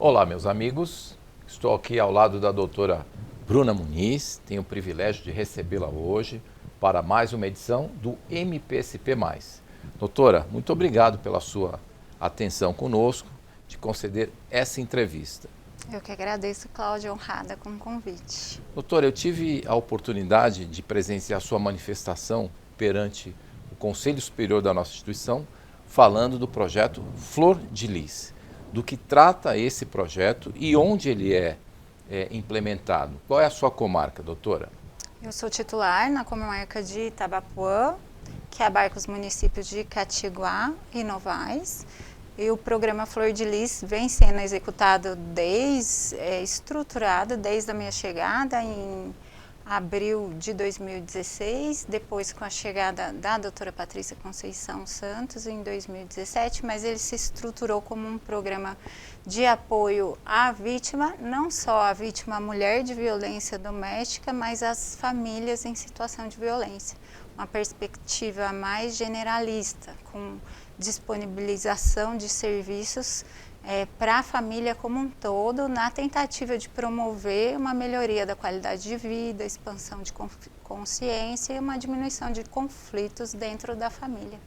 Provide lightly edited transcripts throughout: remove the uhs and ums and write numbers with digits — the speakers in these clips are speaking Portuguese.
Olá, meus amigos. Estou aqui ao lado da doutora Bruna Muniz. Tenho o privilégio de recebê-la hoje para mais uma edição do MPSP+. Doutora, muito obrigado pela sua atenção conosco, de conceder essa entrevista. Eu que agradeço, Cláudia, honrada com o convite. Doutora, eu tive a oportunidade de presenciar sua manifestação perante o Conselho Superior da nossa instituição, falando do projeto Flor de Lis. Do que trata esse projeto e onde ele é implementado. Qual é a sua comarca, doutora? Eu sou titular na comarca de Itabapoã, que abarca os municípios de Catiguá e Novais. E o programa Flor de Lis vem sendo executado estruturado desde a minha chegada em abril de 2016, depois com a chegada da doutora Patrícia Conceição Santos em 2017, mas ele se estruturou como um programa de apoio à vítima, não só à vítima mulher de violência doméstica, mas às famílias em situação de violência. Uma perspectiva mais generalista, com disponibilização de serviços para a família como um todo, na tentativa de promover uma melhoria da qualidade de vida, expansão de consciência e uma diminuição de conflitos dentro da família.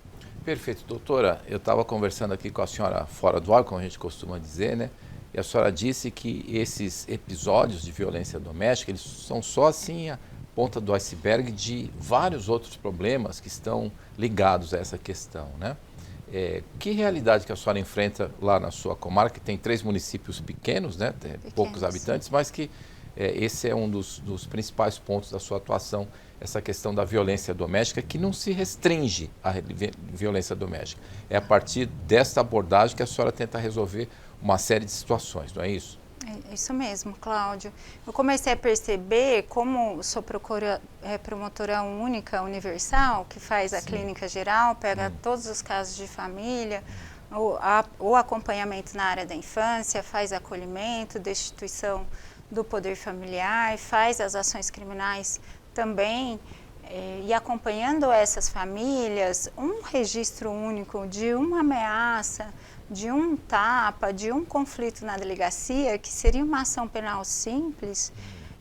Perfeito, doutora. Eu estava conversando aqui com a senhora fora do ar, como a gente costuma dizer, né? E a senhora disse que esses episódios de violência doméstica, eles são só assim a ponta do iceberg de vários outros problemas que estão ligados a essa questão, né? Que realidade que a senhora enfrenta lá na sua comarca, que tem 3 municípios pequenos, né? Tem poucos habitantes, mas que esse é um dos principais pontos da sua atuação, essa questão da violência doméstica, que não se restringe à violência doméstica. É a partir desta abordagem que a senhora tenta resolver uma série de situações, não é isso? É isso mesmo, Cláudio. Eu comecei a perceber, como sou promotora única, universal, que faz a clínica geral, pega todos os casos de família, o acompanhamento na área da infância, faz acolhimento, destituição do poder familiar, faz as ações criminais também, e acompanhando essas famílias, um registro único de uma ameaça, de um tapa, de um conflito na delegacia, que seria uma ação penal simples,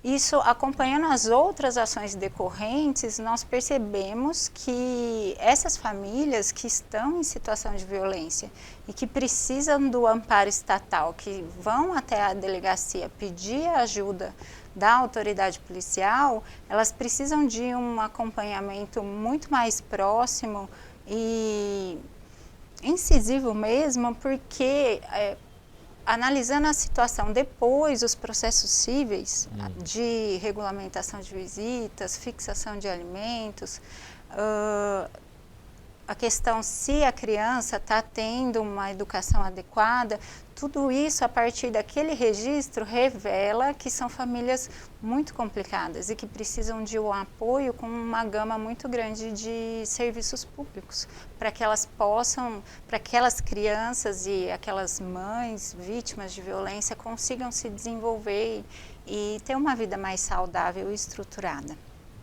isso acompanhando as outras ações decorrentes, nós percebemos que essas famílias que estão em situação de violência e que precisam do amparo estatal, que vão até a delegacia pedir a ajuda da autoridade policial, elas precisam de um acompanhamento muito mais próximo e incisivo mesmo, porque analisando a situação depois, os processos cíveis de regulamentação de visitas, fixação de alimentos, a questão se a criança está tendo uma educação adequada, tudo isso a partir daquele registro revela que são famílias muito complicadas e que precisam de um apoio com uma gama muito grande de serviços públicos, para que elas possam, para que aquelas crianças e aquelas mães vítimas de violência consigam se desenvolver e ter uma vida mais saudável e estruturada.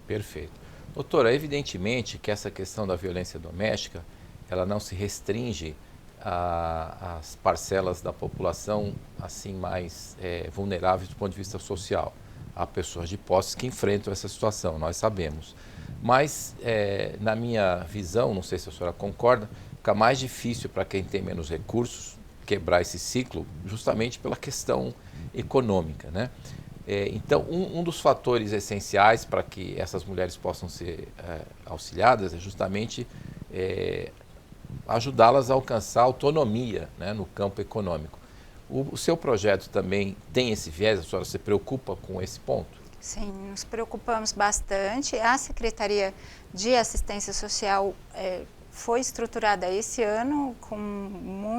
Perfeito. Doutora, evidentemente que essa questão da violência doméstica, ela não se restringe às parcelas da população assim mais vulneráveis do ponto de vista social. Há pessoas de posse que enfrentam essa situação, nós sabemos. Mas, na minha visão, não sei se a senhora concorda, fica mais difícil para quem tem menos recursos quebrar esse ciclo justamente pela questão econômica, né? Então, um dos fatores essenciais para que essas mulheres possam ser auxiliadas é justamente ajudá-las a alcançar autonomia, né, no campo econômico. O seu projeto também tem esse viés? A senhora se preocupa com esse ponto? Sim, nos preocupamos bastante. A Secretaria de Assistência Social foi estruturada esse ano,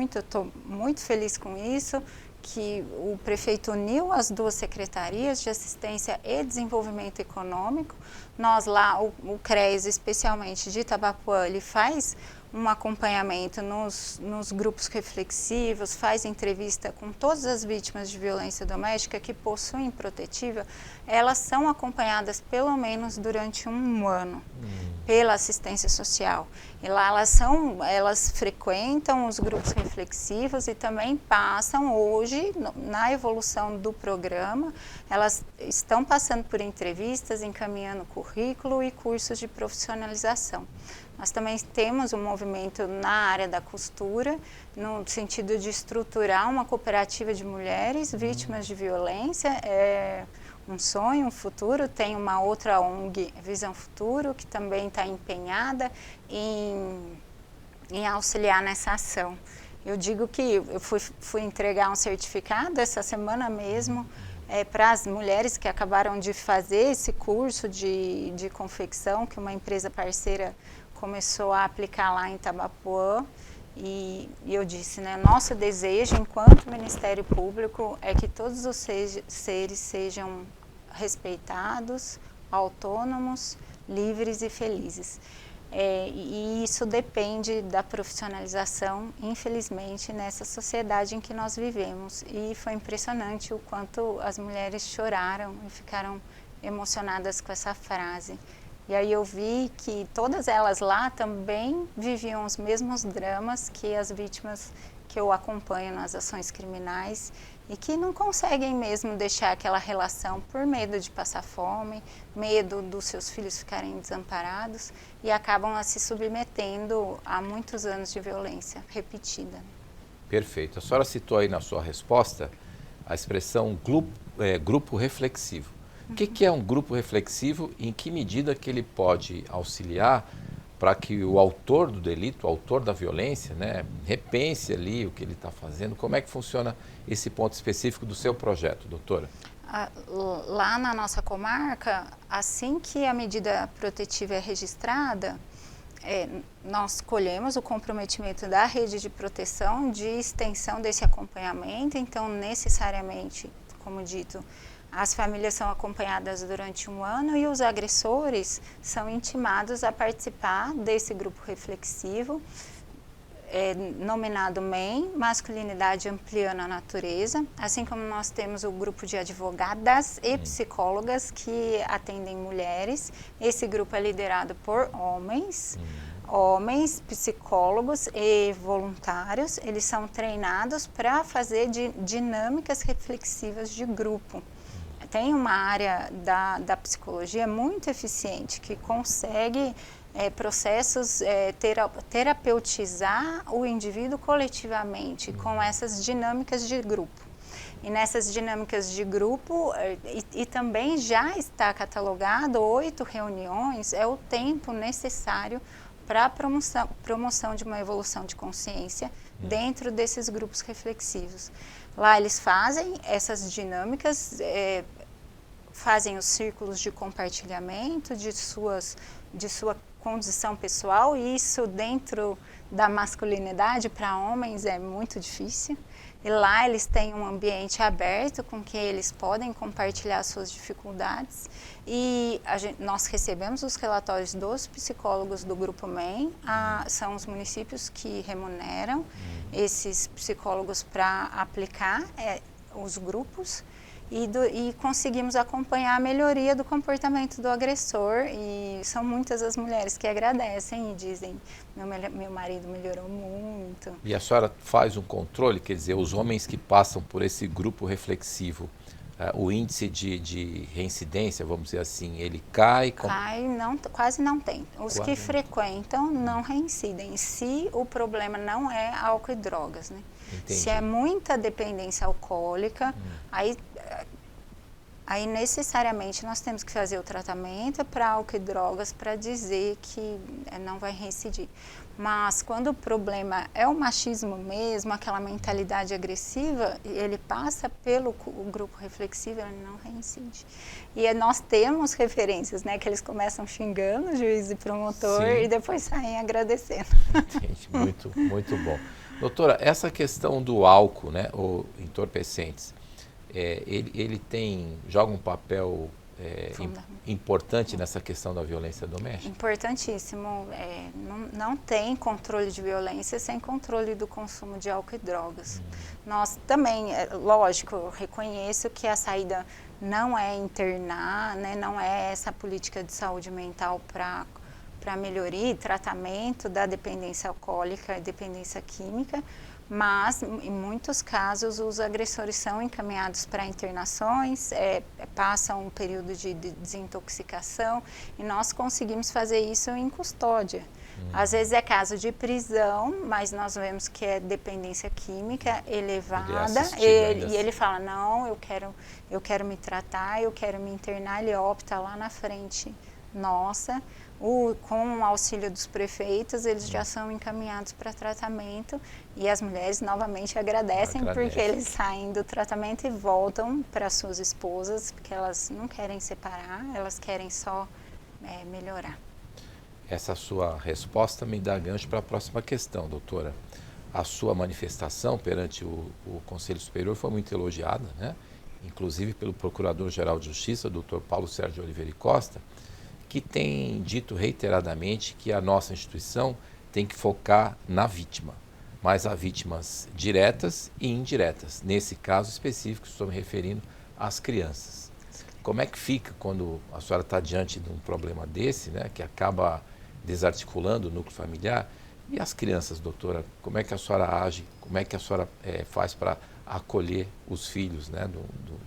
estou muito feliz com isso, que o prefeito uniu as 2 secretarias de assistência e desenvolvimento econômico. Nós lá, o CREAS, especialmente de Itabapoã, ele faz um acompanhamento nos grupos reflexivos, faz entrevista com todas as vítimas de violência doméstica que possuem protetiva, elas são acompanhadas pelo menos durante um ano pela assistência social. E lá elas frequentam os grupos reflexivos e também passam hoje, na evolução do programa, elas estão passando por entrevistas, encaminhando currículo e cursos de profissionalização. Nós também temos um movimento na área da costura, no sentido de estruturar uma cooperativa de mulheres vítimas de violência. É um sonho, um futuro. Tem uma outra ONG, Visão Futuro, que também está empenhada em auxiliar nessa ação. Eu digo que eu fui entregar um certificado essa semana mesmo, para as mulheres que acabaram de fazer esse curso de confecção, que uma empresa parceira começou a aplicar lá em Tabapuã, e eu disse, né, nosso desejo enquanto Ministério Público é que todos os seres sejam respeitados, autônomos, livres e felizes. E isso depende da profissionalização, infelizmente, nessa sociedade em que nós vivemos. E foi impressionante o quanto as mulheres choraram e ficaram emocionadas com essa frase. E aí eu vi que todas elas lá também viviam os mesmos dramas que as vítimas que eu acompanho nas ações criminais e que não conseguem mesmo deixar aquela relação por medo de passar fome, medo dos seus filhos ficarem desamparados e acabam se submetendo a muitos anos de violência repetida. Perfeito. A senhora citou aí na sua resposta a expressão grupo reflexivo. O que é um grupo reflexivo e em que medida que ele pode auxiliar para que o autor do delito, o autor da violência, né, repense ali o que ele está fazendo? Como é que funciona esse ponto específico do seu projeto, doutora? Lá na nossa comarca, assim que a medida protetiva é registrada, nós colhemos o comprometimento da rede de proteção de extensão desse acompanhamento, então necessariamente, como dito, as famílias são acompanhadas durante um ano e os agressores são intimados a participar desse grupo reflexivo, nominado MEM, Masculinidade Ampliando a Natureza, assim como nós temos o grupo de advogadas e psicólogas que atendem mulheres. Esse grupo é liderado por homens, psicólogos e voluntários. Eles são treinados para fazer dinâmicas reflexivas de grupo. Tem uma área da psicologia muito eficiente que consegue processos terapeutizar o indivíduo coletivamente com essas dinâmicas de grupo. E nessas dinâmicas de grupo, e também já está catalogado 8 reuniões, é o tempo necessário para a promoção de uma evolução de consciência dentro desses grupos reflexivos. Lá eles fazem essas dinâmicas, fazem os círculos de compartilhamento de sua condição pessoal, e isso dentro da masculinidade para homens é muito difícil. E lá eles têm um ambiente aberto com que eles podem compartilhar suas dificuldades. E nós recebemos os relatórios dos psicólogos do Grupo MEM, são os municípios que remuneram esses psicólogos para aplicar os grupos. E conseguimos acompanhar a melhoria do comportamento do agressor, e são muitas as mulheres que agradecem e dizem, meu marido melhorou muito. E a senhora faz um controle, quer dizer, os homens que passam por esse grupo reflexivo, o índice de reincidência, vamos dizer assim, ele cai? Quase não tem. Os que frequentam não reincidem, se o problema não é álcool e drogas, né? Entendi. Se é muita dependência alcoólica, aí necessariamente nós temos que fazer o tratamento para álcool e drogas para dizer que não vai reincidir. Mas quando o problema é o machismo mesmo, aquela mentalidade agressiva, ele passa pelo grupo reflexivo, ele não reincide. E nós temos referências, né, que eles começam xingando o juiz e promotor. Sim. E depois saem agradecendo. Entendi, muito bom. Doutora, essa questão do álcool, né, ou entorpecentes, ele joga um papel importante nessa questão da violência doméstica? Importantíssimo. Não tem controle de violência sem controle do consumo de álcool e drogas. Nós também, lógico, eu reconheço que a saída não é internar, né, não é essa política de saúde mental para melhoria e tratamento da dependência alcoólica e dependência química, mas em muitos casos os agressores são encaminhados para internações, passam um período de desintoxicação e nós conseguimos fazer isso em custódia. Às vezes é caso de prisão, mas nós vemos que é dependência química elevada e ele fala, não, eu quero me tratar, eu quero me internar, ele opta lá na frente. Nossa, com o auxílio dos prefeitos, eles já são encaminhados para tratamento e as mulheres novamente agradecem porque eles saem do tratamento e voltam para suas esposas, porque elas não querem separar, elas querem só melhorar. Essa sua resposta me dá gancho para a próxima questão, doutora. A sua manifestação perante o Conselho Superior foi muito elogiada, né? Inclusive pelo Procurador-Geral de Justiça, doutor Paulo Sérgio Oliveira Costa, que tem dito reiteradamente que a nossa instituição tem que focar na vítima, mas há vítimas diretas e indiretas. Nesse caso específico, estou me referindo às crianças. Como é que fica quando a senhora está diante de um problema desse, né, que acaba desarticulando o núcleo familiar? E as crianças, doutora, como é que a senhora age, como é que a senhora faz para acolher os filhos, né,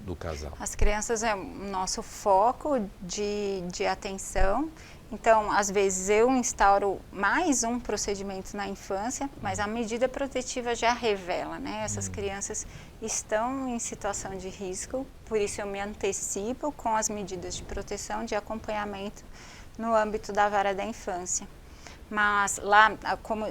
do casal? As crianças é o nosso foco de atenção. Então, às vezes eu instauro mais um procedimento na infância, mas a medida protetiva já revela, né? Essas crianças estão em situação de risco, por isso eu me antecipo com as medidas de proteção, de acompanhamento no âmbito da vara da infância. Mas lá, como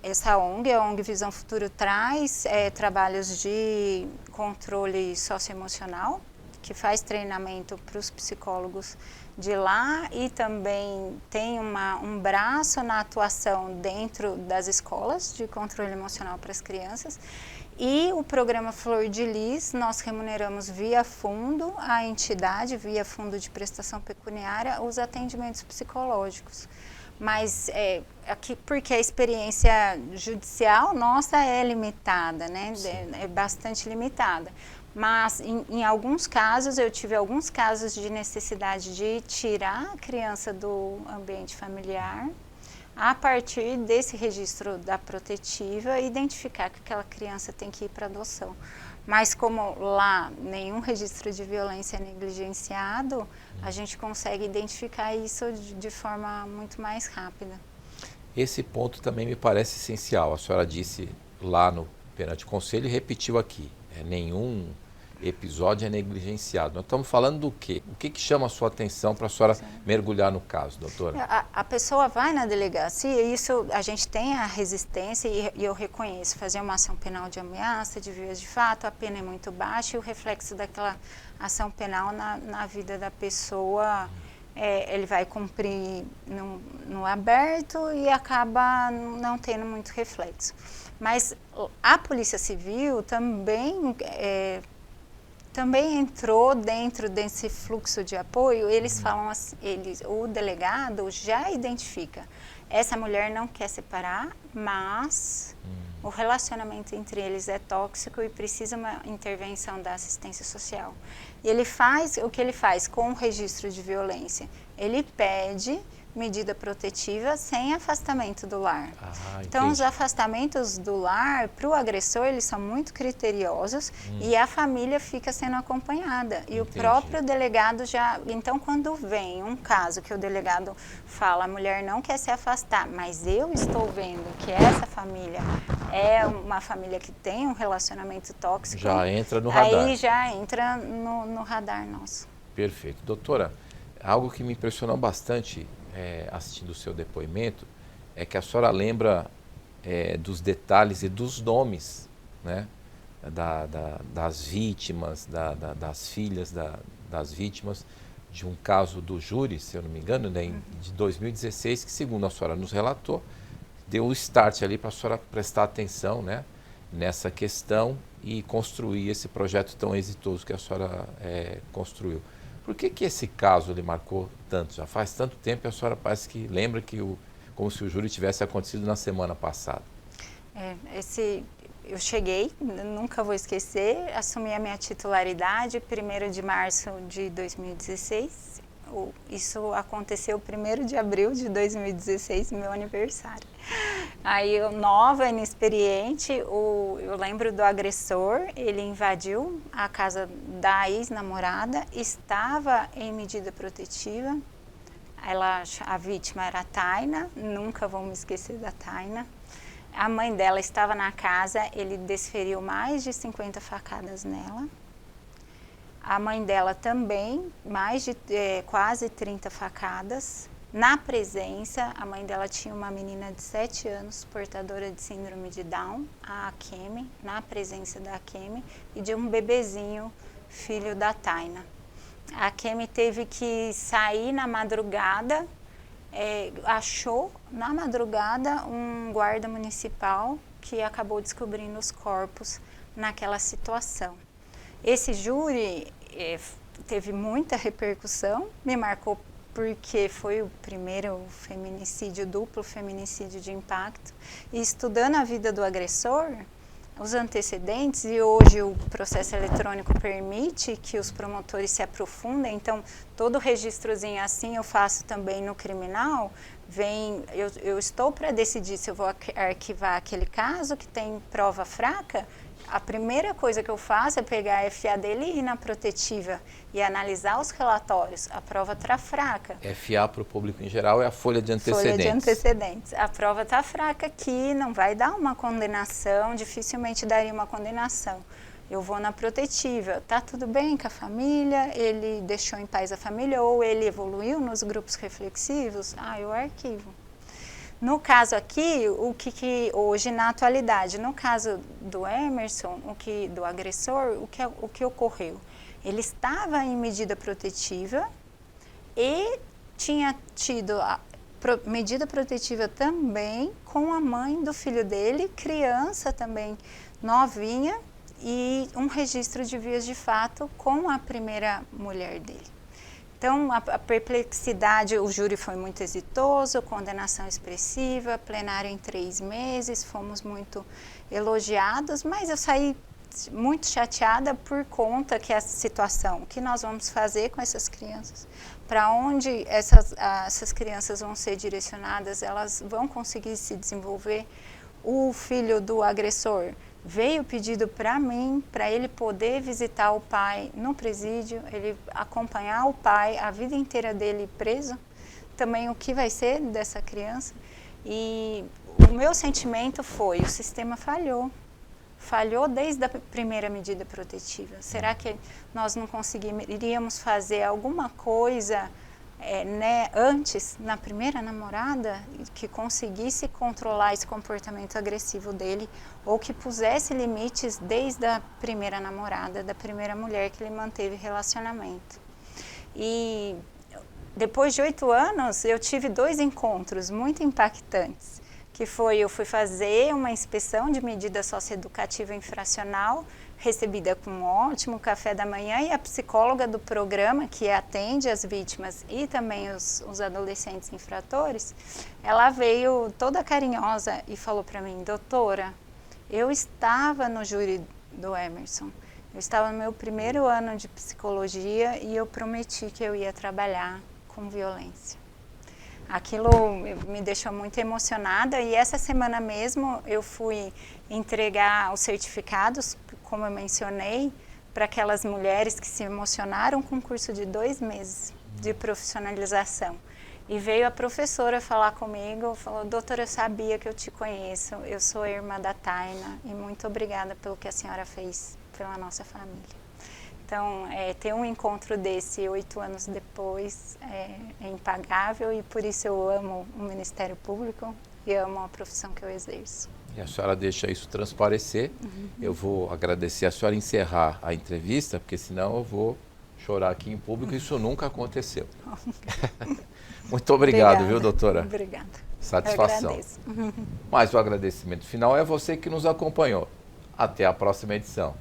essa ONG, a ONG Visão Futuro, traz trabalhos de controle socioemocional, que faz treinamento para os psicólogos de lá e também tem um braço na atuação dentro das escolas de controle emocional para as crianças. E o programa Flor de Lis, nós remuneramos via fundo a entidade, via fundo de prestação pecuniária, os atendimentos psicológicos. Mas aqui, porque a experiência judicial nossa é limitada, né? É bastante limitada. Mas em alguns casos, eu tive alguns casos de necessidade de tirar a criança do ambiente familiar, a partir desse registro da protetiva, identificar que aquela criança tem que ir para adoção. Mas como lá nenhum registro de violência é negligenciado, a gente consegue identificar isso de forma muito mais rápida. Esse ponto também me parece essencial. A senhora disse lá perante o Conselho e repetiu aqui. Nenhum episódio é negligenciado. Nós estamos falando do quê? O que chama a sua atenção para a senhora mergulhar no caso, doutora? A pessoa vai na delegacia, isso a gente tem a resistência e eu reconheço. Fazer uma ação penal de ameaça, de vias de fato, a pena é muito baixa e o reflexo daquela ação penal na vida da pessoa, ele vai cumprir no aberto e acaba não tendo muito reflexo. Mas a Polícia Civil também entrou dentro desse fluxo de apoio. Eles falam assim, o delegado já identifica, essa mulher não quer separar, mas o relacionamento entre eles é tóxico e precisa uma intervenção da assistência social. E o que ele faz com o registro de violência? Ele pede medida protetiva sem afastamento do lar. Então, os afastamentos do lar, para o agressor, eles são muito criteriosos e a família fica sendo acompanhada. E o próprio delegado já... Então, quando vem um caso que o delegado fala, a mulher não quer se afastar, mas eu estou vendo que essa família é uma família que tem um relacionamento tóxico... Já entra no radar. Aí já entra no radar nosso. Perfeito. Doutora, algo que me impressionou bastante assistindo o seu depoimento é que a senhora lembra dos detalhes e dos nomes, né, das vítimas, das filhas das vítimas, de um caso do júri, se eu não me engano, né, de 2016, que segundo a senhora nos relatou, deu o start ali para a senhora prestar atenção, né, nessa questão e construir esse projeto tão exitoso que a senhora construiu. Por que esse caso lhe marcou tanto? Já faz tanto tempo e a senhora parece que lembra que como se o júri tivesse acontecido na semana passada. Eu cheguei, nunca vou esquecer, assumi a minha titularidade 1º de março de 2016. Isso aconteceu 1º de abril de 2016, meu aniversário. Aí eu, nova, inexperiente, eu lembro do agressor, ele invadiu a casa da ex-namorada, estava em medida protetiva. A vítima era a Taina, nunca vou me esquecer da Taina. A mãe dela estava na casa, ele desferiu mais de 50 facadas nela. A mãe dela também, mais de quase 30 facadas. Na presença, a mãe dela tinha uma menina de 7 anos, portadora de síndrome de Down, a Akemi, na presença da Akemi, e de um bebezinho, filho da Taina. A Akemi teve que sair na madrugada, achou na madrugada um guarda municipal que acabou descobrindo os corpos naquela situação. Esse júri teve muita repercussão, me marcou porque foi o primeiro feminicídio, duplo feminicídio de impacto, e estudando a vida do agressor, os antecedentes, e hoje o processo eletrônico permite que os promotores se aprofundem, então todo registrozinho assim eu faço também no criminal, eu estou para decidir se eu vou arquivar aquele caso que tem prova fraca. A primeira coisa que eu faço é pegar a FA dele e ir na protetiva e analisar os relatórios. A prova está fraca. FA para o público em geral é a folha de antecedentes. Folha de antecedentes. A prova está fraca aqui, não vai dar uma condenação, dificilmente daria uma condenação. Eu vou na protetiva. Tá tudo bem com a família? Ele deixou em paz a família ou ele evoluiu nos grupos reflexivos? Eu arquivo. No caso aqui, hoje na atualidade, no caso do Emerson, do agressor, o que ocorreu? Ele estava em medida protetiva e tinha tido a medida protetiva também com a mãe do filho dele, criança também novinha, e um registro de vias de fato com a primeira mulher dele. Então, a perplexidade, o júri foi muito exitoso, condenação expressiva, plenário em 3 meses, fomos muito elogiados, mas eu saí muito chateada por conta que essa situação, o que nós vamos fazer com essas crianças, para onde essas crianças vão ser direcionadas, elas vão conseguir se desenvolver. O filho do agressor veio pedido para mim, para ele poder visitar o pai no presídio, ele acompanhar o pai, a vida inteira dele preso, também o que vai ser dessa criança. E o meu sentimento foi, o sistema falhou desde a primeira medida protetiva. Será que nós não conseguiríamos fazer alguma coisa antes, na primeira namorada, que conseguisse controlar esse comportamento agressivo dele, ou que pusesse limites desde a primeira namorada, da primeira mulher que ele manteve relacionamento. E depois de 8 anos, eu tive 2 encontros muito impactantes, que eu fui fazer uma inspeção de medida socioeducativa infracional, recebida com um ótimo café da manhã, e a psicóloga do programa, que atende as vítimas e também os adolescentes infratores, ela veio toda carinhosa e falou para mim: doutora, eu estava no júri do Emerson, eu estava no meu 1º ano de psicologia e eu prometi que eu ia trabalhar com violência. Aquilo me deixou muito emocionada, e essa semana mesmo eu fui entregar os certificados, como eu mencionei, para aquelas mulheres que se emocionaram com um curso de 2 meses de profissionalização. E veio a professora falar comigo, falou: doutora, eu sabia que eu te conheço, eu sou a irmã da Taina e muito obrigada pelo que a senhora fez pela nossa família. Então, ter um encontro desse 8 anos depois é impagável, e por isso eu amo o Ministério Público e amo a profissão que eu exerço. E a senhora deixa isso transparecer. Eu vou agradecer a senhora encerrar a entrevista, porque senão eu vou chorar aqui em público. Isso nunca aconteceu. Muito obrigado, viu, doutora? Obrigada. Satisfação. Eu agradeço. Mas o agradecimento final é você que nos acompanhou. Até a próxima edição.